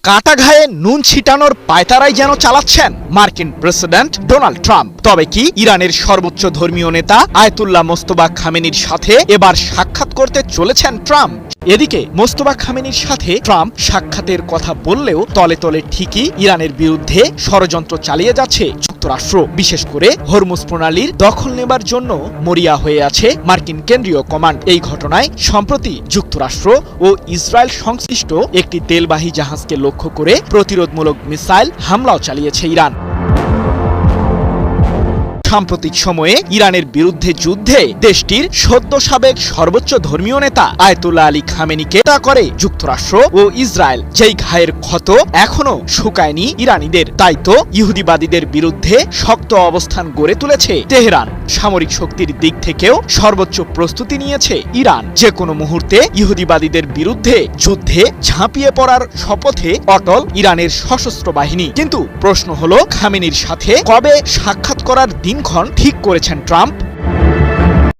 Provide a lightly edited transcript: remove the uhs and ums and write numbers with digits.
কাটা ঘায়ে নুন ছিটানোর পায়তারাই যেন চালাচ্ছেন মার্কিন প্রেসিডেন্ট ডোনাল্ড ট্রাম্প। তবে কি ইরানের সর্বোচ্চ ধর্মীয় নেতা আয়াতুল্লাহ মোস্তফা খামেনির সাথে এবার সাক্ষাৎ করতে চলেছেন ট্রাম্প? এদিকে মোস্তফা খামেনির সাথে ট্রাম্প সাক্ষাতের কথা বললেও তলে তলে ঠিকই ইরানের বিরুদ্ধে ষড়যন্ত্র চালিয়ে যাচ্ছে যুক্তরাষ্ট্র। বিশেষ করে হরমুজ প্রণালীর দখল নেবার জন্য মরিয়া হয়ে আছে মার্কিন কেন্দ্রীয় কমান্ড। এই ঘটনায় সম্প্রতি যুক্তরাষ্ট্র ও ইসরায়েল সংশ্লিষ্ট একটি তেলবাহী জাহাজকে লক্ষ্য করে প্রতিরোধমূলক মিসাইল হামলাও চালিয়েছে ইরান। সাম্প্রতিক সময়ে ইরানের বিরুদ্ধে যুদ্ধে দেশটির সদ্য সাবেক সর্বোচ্চ ধর্মীয় নেতা আয়াতুল্লাহ আলী খামেনিকে হত্যা করে যুক্তরাষ্ট্র ও ইসরায়েল। যেই ঘায়ের ক্ষত এখনো শুকায়নি ইরানিদের, তাই তো ইহুদিবাদীদের বিরুদ্ধে শক্ত অবস্থান গড়ে তুলেছে তেহরান। সামরিক শক্তির দিক থেকেও সর্বোচ্চ প্রস্তুতি নিয়েছে ইরান। যে কোনো মুহূর্তে ইহুদিবাদীদের বিরুদ্ধে যুদ্ধে ঝাঁপিয়ে পড়ার শপথে অটল ইরানের সশস্ত্র বাহিনী। কিন্তু প্রশ্ন হলো, খামেনির সাথে কবে সাক্ষাৎ করার দিনক্ষণ ঠিক করেছেন ট্রাম্প?